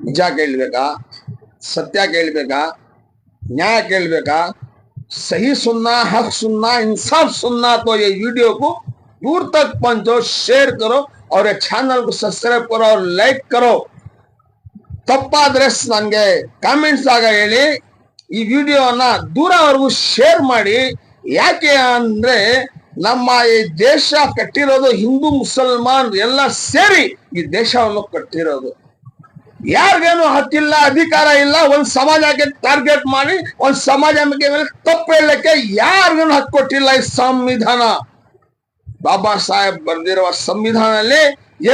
ನಿಜ ಕೇಳಬೇಕಾ, सत्य ಕೇಳಬೇಕಾ, न्याय ಕೇಳಬೇಕಾ, सही सुनना, हक सुनना, इंसाफ सुनना, तो ये वीडियो को दूर तक पहुंचो, शेयर करो और ये चैनल को सब्सक्राइब करो और लाइक करो. ತಪ್ಪಾದ್ರೆ ನನಗೆ ಕಾಮೆಂಟ್ಸ್ ಆಗ ಹೇಳಿ. ಈ ವಿಡಿಯೋನ ದೂರವರೆಗೂ ಶೇರ್ ಮಾಡಿ. ಯಾಕೆ ಅಂದ್ರೆ ನಮ್ಮ ಈ ದೇಶ ಕಟ್ಟಿರೋದು ಹಿಂದೂ ಮುಸಲ್ಮಾನ್ ಎಲ್ಲ ಸೇರಿ ಈ ದೇಶವನ್ನು ಕಟ್ಟಿರೋದು. ಯಾರಿಗೇನು ಹಕ್ಕಿಲ್ಲ, ಅಧಿಕಾರ ಇಲ್ಲ. ಒಂದ್ ಸಮಾಜಕ್ಕೆ ಟಾರ್ಗೆಟ್ ಮಾಡಿ ಒಂದ್ ಸಮಾಜ ಮೇಲೆ ತಪ್ಪು ಹೇಳಕ್ಕೆ ಯಾರಿಗೇನು ಹಕ್ಕು ಕೊಟ್ಟಿಲ್ಲ ಈ ಸಂವಿಧಾನ. ಬಾಬಾ ಸಾಹೇಬ್ ಬರೆದಿರುವ ಸಂವಿಧಾನದಲ್ಲಿ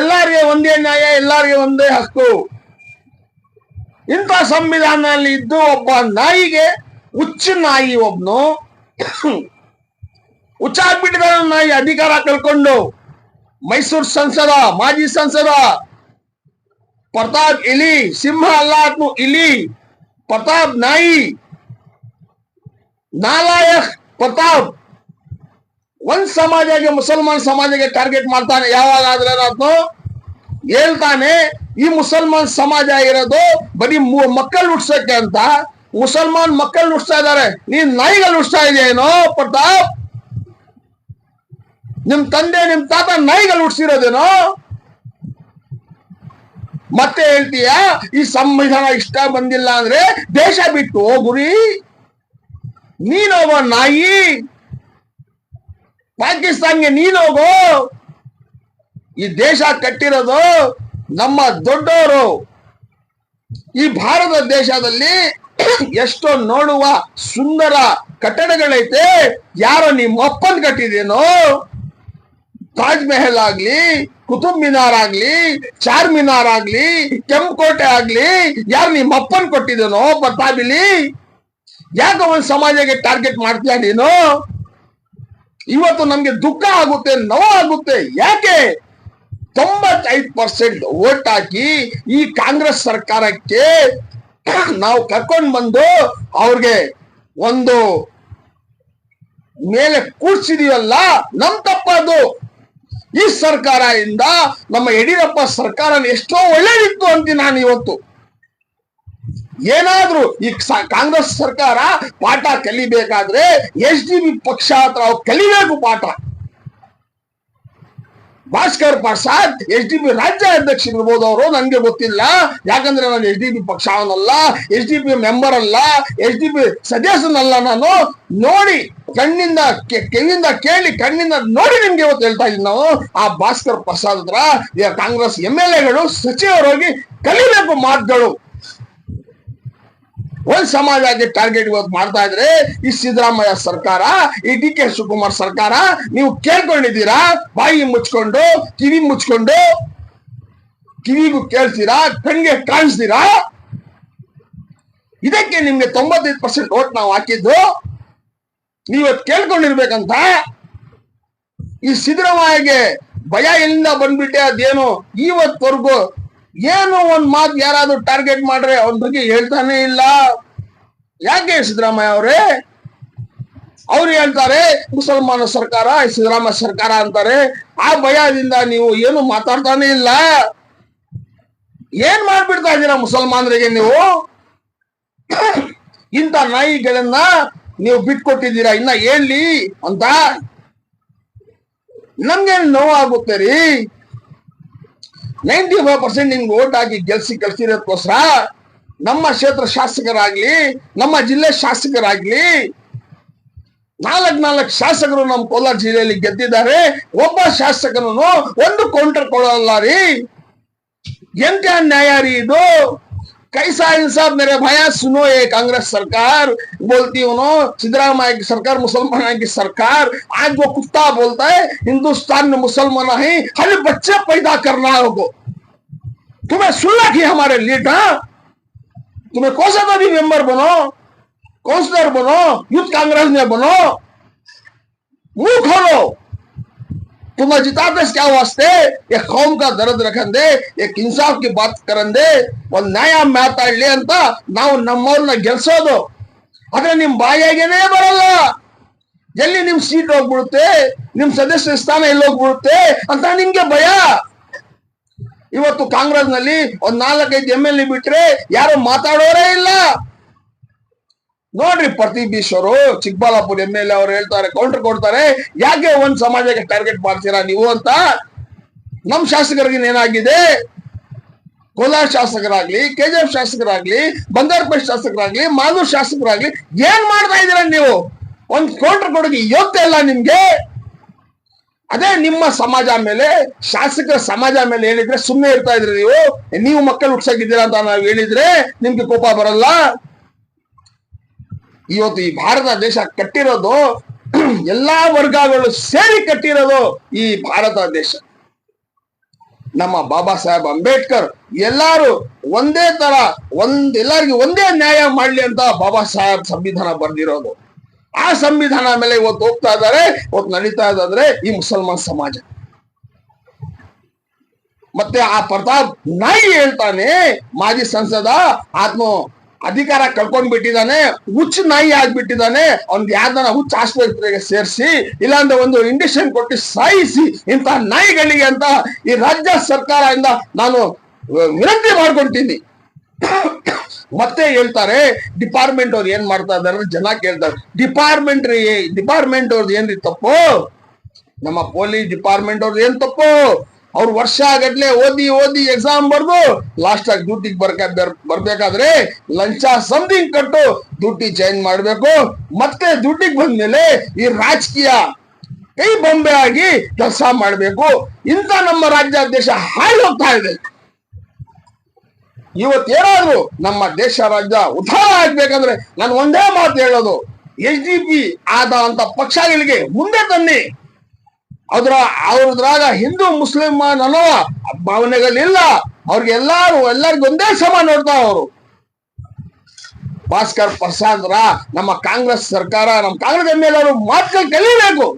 ಎಲ್ಲರಿಗೆ ಒಂದೇ ನ್ಯಾಯ, ಎಲ್ಲರಿಗೆ ಒಂದೇ ಹಕ್ಕು. ಇಂಥ ಸಂವಿಧಾನದಲ್ಲಿ ಇದ್ದು ಒಬ್ಬ ನಾಯಿಗೆ, ಹುಚ್ಚು ನಾಯಿ ಒಬ್ನು ಹುಚ್ಚಾಗ್ಬಿಟ್ಟಿದ ನಾಯಿ ಅಧಿಕಾರ ಕಳ್ಕೊಂಡು, ಮೈಸೂರು ಸಂಸದ, ಮಾಜಿ ಸಂಸದ ಪ್ರತಾಪ್ ಇಲಿ, ಸಿಂಹ ಅಲ್ಲ ಆತ್ನು ಇಲಿ, ಪ್ರತಾಪ್ ನಾಯಿ, ನಾಲಾಯಕ್ ಪ್ರತಾಪ್ ಒಂದ್ ಸಮಾಜಕ್ಕೆ, ಮುಸಲ್ಮಾನ್ ಸಮಾಜಕ್ಕೆ ಟಾರ್ಗೆಟ್ ಮಾಡ್ತಾನೆ. ಯಾವಾಗಾದ್ರೆ ಆತ್ನು ಹೇಳ್ತಾನೆ, ಈ ಮುಸಲ್ಮಾನ್ ಸಮಾಜ ಇರೋದು ಬರೀ ಮಕ್ಕಳು ಹುಡ್ಸಕ್ಕೆ ಅಂತ. ಮುಸಲ್ಮಾನ್ ಮಕ್ಕಳು ಹುಡ್ಸ್ತಾ ಇದಾರೆ, ನೀನ್ ನಾಯಿಗಳು ಹುಡ್ಸ್ತಾ ಇದೆಯೇನೋ ಪ್ರತಾಪ್? ನಿಮ್ ತಂದೆ ನಿಮ್ ತಾತ ನಾಯಿಗಳು ಹುಡ್ಸಿರೋದೇನೋ? ಮತ್ತೆ ಹೇಳ್ತೀಯ ಈ ಸಂವಿಧಾನ ಇಷ್ಟ ಬಂದಿಲ್ಲ ಅಂದ್ರೆ ದೇಶ ಬಿಟ್ಟು ಹೋಗುರಿ. ನೀನೊಬ್ಬ ನಾಯಿ, ಪಾಕಿಸ್ತಾನ್ಗೆ ನೀನೋಗೋ. ಈ ದೇಶ ಕಟ್ಟಿರೋದು ನಮ್ಮ ದೊಡ್ಡವರು. ಈ ಭಾರತ ದೇಶದಲ್ಲಿ ಎಷ್ಟೋ ನೋಡುವ ಸುಂದರ ಕಟ್ಟಡಗಳೈತೆ. ಯಾರೋ ನಿಮ್ಮ ಅಪ್ಪನ್ ಕಟ್ಟಿದೇನೋ? ತಾಜ್ ಮಹಲ್ ಆಗ್ಲಿ, ಕುತುಬ್ ಮಿನಾರ್ ಆಗ್ಲಿ, ಚಾರ್ ಮಿನಾರ್ ಆಗ್ಲಿ, ಕೆಂಪುಕೋಟೆ ಆಗ್ಲಿ, ಯಾರು ನಿಮ್ಮ ಅಪ್ಪನ್ ಕೊಟ್ಟಿದೇನೋ ಪ್ರತಾಪಿಲಿ? ಯಾಕೆ ಒಂದ್ ಸಮಾಜಕ್ಕೆ ಟಾರ್ಗೆಟ್ ಮಾಡ್ತೀಯ ನೀನು? ಇವತ್ತು ನಮ್ಗೆ ದುಃಖ ಆಗುತ್ತೆ, ನೋವಾಗುತ್ತೆ. ಯಾಕೆ 95% ವೋಟ್ ಹಾಕಿ ಈ ಕಾಂಗ್ರೆಸ್ ಸರ್ಕಾರಕ್ಕೆ ನಾವು ಕರ್ಕೊಂಡು ಬಂದು ಅವ್ರಿಗೆ ಒಂದು ಮೇಲೆ ಕೂಡ್ಸಿದೀವಲ್ಲ, ನಮ್ ತಪ್ಪದು. ಈ ಸರ್ಕಾರ ಇಂದ ನಮ್ಮ ಯಡಿಯೂರಪ್ಪ ಸರ್ಕಾರ ಎಷ್ಟೋ ಒಳ್ಳೇದಿತ್ತು ಅಂತೀನಿ ನಾನು ಇವತ್ತು. ಏನಾದ್ರೂ ಈ ಕಾಂಗ್ರೆಸ್ ಸರ್ಕಾರ ಪಾಠ ಕಲಿಬೇಕಾದ್ರೆ SDB ಪಕ್ಷ ಹತ್ರ ಕಲಿಬೇಕು ಪಾಠ. ಭಾಸ್ಕರ್ ಪ್ರಸಾದ್ SDB ರಾಜ್ಯ ಅಧ್ಯಕ್ಷ ಇರ್ಬೋದು ಅವರು, ನನ್ಗೆ ಗೊತ್ತಿಲ್ಲ. ಯಾಕಂದ್ರೆ ನಾನು SDB ಪಕ್ಷ ಅವನಲ್ಲ, SDB ಮೆಂಬರ್ ಅಲ್ಲ, SDB ಸದಸ್ಯನಲ್ಲ. ನಾನು ನೋಡಿ ಕಣ್ಣಿಂದ ಕಿವಿಯಿಂದ ಕೇಳಿ ಕಣ್ಣಿಂದ ನೋಡಿ ನಿಮ್ಗೆ ಇವತ್ತು ಹೇಳ್ತಾ ಇದ್ದೀನಿ. ನಾವು ಆ ಭಾಸ್ಕರ್ ಪ್ರಸಾದ್ ಹತ್ರ ಕಾಂಗ್ರೆಸ್ MLAಗಳು, ಸಚಿವರೋಗಿ ಕಲಿಬೇಕು ಮಾತುಗಳು. ಒಂದ್ ಸಮಾಜಕ್ಕೆ ಟಾರ್ಗೆಟ್ ಇವತ್ತು ಮಾಡ್ತಾ ಇದ್ರೆ ಈ ಸಿದ್ದರಾಮಯ್ಯ ಸರ್ಕಾರ, ಈ DK ಶಿವಕುಮಾರ್ ಸರ್ಕಾರ, ನೀವು ಕೇಳ್ಕೊಂಡಿದ್ದೀರಾ? ಬಾಯಿ ಮುಚ್ಕೊಂಡು, ಕಿವಿ ಮುಚ್ಕೊಂಡು, ಕಿವಿಗೂ ಕೇಳ್ತೀರಾ, ಕಣ್ಗೆ ಕಾಣಿಸ್ತೀರಾ? ಇದಕ್ಕೆ ನಿಮ್ಗೆ 95% ವೋಟ್ ನಾವು ಹಾಕಿದ್ದು. ನೀವತ್ತು ಕೇಳ್ಕೊಂಡಿರ್ಬೇಕಂತ. ಈ ಸಿದ್ದರಾಮಯ್ಯಗೆ ಭಯ ಎಲ್ಲಿಂದ ಬಂದ್ಬಿಟ್ಟೆ ಅದೇನು ಇವತ್ತವರೆಗೂ ಏನು ಒಂದ್ ಮಾತು ಯಾರಾದ್ರೂ ಟಾರ್ಗೆಟ್ ಮಾಡ್ರೆ ಅವನ ಬಗ್ಗೆ ಹೇಳ್ತಾನೆ ಇಲ್ಲ. ಯಾಕೆ ಸಿದ್ದರಾಮಯ್ಯ ಅವರೇ? ಅವ್ರು ಹೇಳ್ತಾರೆ ಮುಸಲ್ಮಾನ ಸರ್ಕಾರ, ಸಿದ್ದರಾಮಯ್ಯ ಸರ್ಕಾರ ಅಂತಾರೆ. ಆ ಭಯದಿಂದ ನೀವು ಏನು ಮಾತಾಡ್ತಾನೆ ಇಲ್ಲ. ಏನ್ ಮಾಡ್ಬಿಡ್ತಾ ಇದ್ದೀರಾ ಮುಸಲ್ಮಾನರಿಗೆ ನೀವು? ಇಂಥ ನಾಯಿಗಳನ್ನ ನೀವು ಬಿಟ್ಕೊಟ್ಟಿದ್ದೀರಾ, ಇನ್ನ ಹೇಳಿ ಅಂತ ನಮ್ಗೆ ನೋವಾಗುತ್ತೆ ರೀ. 95% ನಿಮ್ಗೆ ವೋಟ್ ಹಾಕಿ ಕಳ್ಸಿರೋದಕ್ಕೋಸ್ಕರ ನಮ್ಮ ಕ್ಷೇತ್ರ ಶಾಸಕರಾಗ್ಲಿ, ನಮ್ಮ ಜಿಲ್ಲೆ ಶಾಸಕರಾಗ್ಲಿ, 4 ಶಾಸಕರು ನಮ್ಮ ಕೋಲಾರ ಜಿಲ್ಲೆಯಲ್ಲಿ ಗೆದ್ದಿದ್ದಾರೆ. ಒಬ್ಬ ಶಾಸಕನು ಒಂದು ಕೌಂಟರ್ ಕೊಡಲ್ಲ ರೀ. ಎಂತ ನ್ಯಾಯ ರೀ ಇದು? कैसा इंसाफ मेरे भैया? सुनो, ये कांग्रेस सरकार बोलती है सिद्धरामैया की सरकार, मुसलमान की सरकार. आज वो कुत्ता बोलता है हिंदुस्तान में मुसलमान है, खाली बच्चे पैदा करना होगा. तुम्हें सुनना कि हमारे लीडर, तुम्हें कौन सा भी मेंबर बनो, काउंसलर बनो, यूथ कांग्रेस में बनो, मुंह खोलो. तुम्हें जिताते क्या वास्ते? एक कौम का दर्द रखन दे, एक इंसाफ की बात करन दे, ಒಂದು ನ್ಯಾಯ ಮಾತಾಡ್ಲಿ ಅಂತ ನಾವು ನಮ್ಮವ್ರನ್ನ ಗೆಲ್ಸೋದು. ಆದ್ರೆ ನಿಮ್ ಬಾಯಿಯಾಗೇನೆ ಬರಲ್ಲ. ಎಲ್ಲಿ ನಿಮ್ ಸೀಟ್ ಹೋಗ್ಬಿಡುತ್ತೆ, ನಿಮ್ ಸದಸ್ಯ ಸ್ಥಾನ ಎಲ್ಲಿ ಹೋಗ್ಬಿಡುತ್ತೆ ಅಂತ ನಿಮ್ಗೆ ಭಯ. ಇವತ್ತು ಕಾಂಗ್ರೆಸ್ ನಲ್ಲಿ ಒಂದ್ 4-5 MLA ಬಿಟ್ರೆ ಯಾರು ಮಾತಾಡೋರೇ ಇಲ್ಲ. ನೋಡ್ರಿ ಪ್ರದೀಪ್ ಈಶ್ವರು ಚಿಕ್ಕಬಳ್ಳಾಪುರ MLA ಅವರು ಹೇಳ್ತಾರೆ, ಕೌಂಟರ್ ಕೊಡ್ತಾರೆ, ಯಾಕೆ ಒಂದ್ ಸಮಾಜಕ್ಕೆ ಟಾರ್ಗೆಟ್ ಮಾಡ್ತೀರಾ ನೀವು ಅಂತ. ನಮ್ ಶಾಸಕರಿಗೆ ಏನಾಗಿದೆ, ಕೋಲಾರ ಶಾಸಕರಾಗ್ಲಿ, KGF ಶಾಸಕರಾಗ್ಲಿ, ಬಂಗಾರಪೇಟೆ ಶಾಸಕರಾಗ್ಲಿ, ಮಾಲೂರು ಶಾಸಕರಾಗ್ಲಿ ಏನ್ ಮಾಡ್ತಾ ಇದೀರ ನೀವು? ಒಂದ್ ಕೌಂಟರ್ ಕೊಡೋಕೆ ಯೋಗ್ಯತೆ ಇಲ್ಲ ನಿಮ್ಗೆ. ಅದೇ ನಿಮ್ಮ ಸಮಾಜ ಮೇಲೆ, ಶಾಸಕರ ಸಮಾಜ ಮೇಲೆ ಹೇಳಿದ್ರೆ ಸುಮ್ಮನೆ ಇರ್ತಾ ಇದ್ರಿ ನೀವು ಮಕ್ಕಳು ಹುಟ್ಸಕಿದ್ದೀರಾ ಅಂತ ನಾವು ಹೇಳಿದ್ರೆ ನಿಮ್ಗೆ ಕೋಪ ಬರಲ್ಲ. ಇವತ್ತು ಈ ಭಾರತ ದೇಶ ಕಟ್ಟಿರೋದು ಎಲ್ಲಾ ವರ್ಗಗಳು ಸೇರಿ ಕಟ್ಟಿರೋದು ಈ ಭಾರತ ದೇಶ. ನಮ್ಮ ಬಾಬಾ ಸಾಹೇಬ್ ಅಂಬೇಡ್ಕರ್ ಎಲ್ಲಾರು ಒಂದೇ ತರ ಎಲ್ಲರಿಗೂ ಒಂದೇ ನ್ಯಾಯ ಮಾಡ್ಲಿ ಅಂತ ಬಾಬಾ ಸಾಹೇಬ್ ಸಂವಿಧಾನ ಬರ್ದಿರೋದು. ಆ ಸಂವಿಧಾನ ಮೇಲೆ ಇವತ್ತು ಹೋಗ್ತಾ ಇದ್ದಾರೆ, ಇವತ್ತು ನಡೀತಾ ಇದ್ದಾರೆ ಈ ಮುಸಲ್ಮಾನ್ ಸಮಾಜ. ಮತ್ತೆ ಆ ಪ್ರತಾಪ್ ನಾಯಿ ಹೇಳ್ತಾನೆ, ಮಾಜಿ ಸಂಸದ, ಆತ್ಮ ಅಧಿಕಾರ ಕಳ್ಕೊಂಡ್ ಬಿಟ್ಟಿದ್ದಾನೆ, ಹುಚ್ಚ ನಾಯಿ ಆಗ್ಬಿಟ್ಟಿದ್ದಾನೆ, ಅವ್ನಿಗೆ ಯಾವ್ದಾನ ಹುಚ್ಚ ಆಸ್ಪತ್ರೆಗೆ ಸೇರಿಸಿ ಇಲ್ಲಾಂದ್ರೆ ಒಂದು ಇಂಜೆಕ್ಷನ್ ಕೊಟ್ಟು ಸಾಯಿಸಿ ಇಂತ ನಾಯಿಗಳಿಗೆ ಅಂತ ಈ ರಾಜ್ಯ ಸರ್ಕಾರದಿಂದ ನಾನು ವಿನಂತಿ ಮಾಡ್ಕೊಂತೀನಿ. ಮತ್ತೆ ಹೇಳ್ತಾರೆ ಡಿಪಾರ್ಟ್ಮೆಂಟ್ ಅವ್ರು ಏನ್ ಮಾಡ್ತಾ ಇದಾರೆ ಜನ ಕೇಳ್ತಾರೆ. ಡಿಪಾರ್ಟ್ಮೆಂಟ್ ಅವ್ರದ್ದು ಏನ್ರಿ ತಪ್ಪು? ನಮ್ಮ ಪೊಲೀಸ್ ಡಿಪಾರ್ಟ್ಮೆಂಟ್ ಅವ್ರದ್ದು ಏನ್ ತಪ್ಪು? ಅವ್ರು ವರ್ಷ ಗಟ್ಲೆ ಓದಿ ಎಕ್ಸಾಮ್ ಬರ್ದು ಲಾಸ್ಟ್ ಆಗಿ ಡ್ಯೂಟಿಗೆ ಬರ್ಬೇಕಾದ್ರೆ ಲಂಚ ಸಮಥಿಂಗ್ ಕಟ್ಟು ಡ್ಯೂಟಿ ಚೇಂಜ್ ಮಾಡ್ಬೇಕು. ಮತ್ತೆ ಡ್ಯೂಟಿಗೆ ಬಂದ್ಮೇಲೆ ಈ ರಾಜಕೀಯ ಕೈ ಬೊಂಬೆ ಆಗಿ ಕೆಲಸ ಮಾಡ್ಬೇಕು. ಇಂತ ನಮ್ಮ ರಾಜ್ಯ ದೇಶ ಹಾಳೋಗ್ತಾ ಇದೆ. ಇವತ್ತೇನಾದ್ರು ನಮ್ಮ ದೇಶ ರಾಜ್ಯ ಉದ್ಧಾರ ಆಗ್ಬೇಕಂದ್ರೆ ನಾನು ಒಂದೇ ಮಾತು ಹೇಳೋದು, SDP ಆದ ಅಂತ ಪಕ್ಷಗಳಿಗೆ ಮುಂದೆ ತನ್ನಿ. ಅವ್ರದ್ರಾಗ ಹಿಂದೂ ಮುಸ್ಲಿಂ ಅನ್ನೋ ಭಾವನೆಗಳಿಲ್ಲ. ಅವ್ರಿಗೆ ಎಲ್ಲರಿಗೂ ಒಂದೇ ಸಮ ನೋಡ್ತಾ ಅವರು. ಭಾಸ್ಕರ್ ಪ್ರಸಾದ್ ನಮ್ಮ ಕಾಂಗ್ರೆಸ್ ಸರ್ಕಾರ, ನಮ್ಮ ಕಾಂಗ್ರೆಸ್ MLA ಅವರು ಮಾತುಗಳು ಕಲಿಬೇಕು.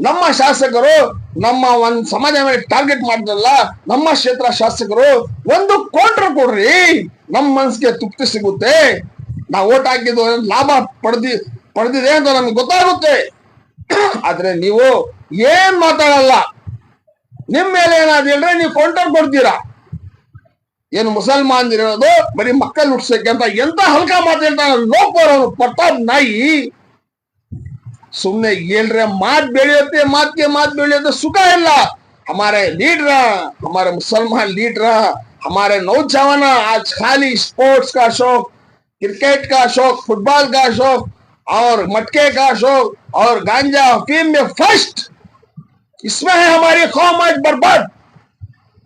ನಮ್ಮ ಶಾಸಕರು ನಮ್ಮ ಒಂದ್ ಸಮಾಜ ಮೇಲೆ ಟಾರ್ಗೆಟ್ ಮಾಡಿದ್ರಲ್ಲ, ನಮ್ಮ ಕ್ಷೇತ್ರ ಶಾಸಕರು ಒಂದು ಕೌಂಟರ್ ಕೊಡ್ರಿ, ನಮ್ಮ ಮನಸ್ಸಿಗೆ ತೃಪ್ತಿ ಸಿಗುತ್ತೆ. ನಾವು ಓಟ್ ಹಾಕಿದ್ದು ಲಾಭ ಪಡೆದಿದೆ ಅಂತ ನಮ್ಗೆ ಗೊತ್ತಾಗುತ್ತೆ. ಆದ್ರೆ ನೀವು ಏನ್ ಮಾತಾಡಲ್ಲ. ನಿಮ್ ಮೇಲೆ ಏನಾದ್ರು ಹೇಳ್ರೆ ನೀವು ಕೌಂಟರ್ ಕೊಡ್ತೀರಾ. ಏನು ಮುಸಲ್ಮಾನ್ ಇರೋದು ಬರೀ ಮಕ್ಕಳು ಹುಟ್ಸಕ್ಕೆ ಅಂತ ಎಂತ ಹಲ್ಕ ಮಾತಾಡ್ತಾನೆ ಲೋಕರವನು ಪ್ರತಾಪ್ ನಾಯಿ. ಸುಮ್ನೆ ಹೇಳ್ರೆ ಮಾತ್ ಬೆಳೆಯುತ್ತೆ, ಮಾತ್ ಬೆಳೆಯುತ್ತೆ, ಸುಖ ಇಲ್ಲ. हमारे लीडर, हमारे मुसलमान लीडर, हमारे नौजवान आज खाली स्पोर्ट्स का शौक, क्रिकेट का शौक, फुटबॉल का शौक और मटके का शौक और गांजा अफीम में फर्स्ट, इसमें है हमारी कौम आज बर्बाद.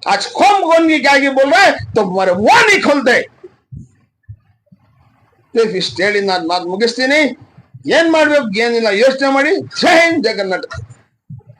आज कौम कौन की क्या बोल रहे हैं तो हमारे वो नहीं खुलते. ಇಷ್ಟು ಹೇಳಿ ನಾನು ಮಾತು ಮುಗಿಸ್ತೀನಿ. ಏನ್ ಮಾಡ್ಬೇಕು ಏನಿಲ್ಲ ಯೋಚನೆ ಮಾಡಿ. ಜೈ ಹಿಂದ್, ಜೈ ಕರ್ನಾಟಕ.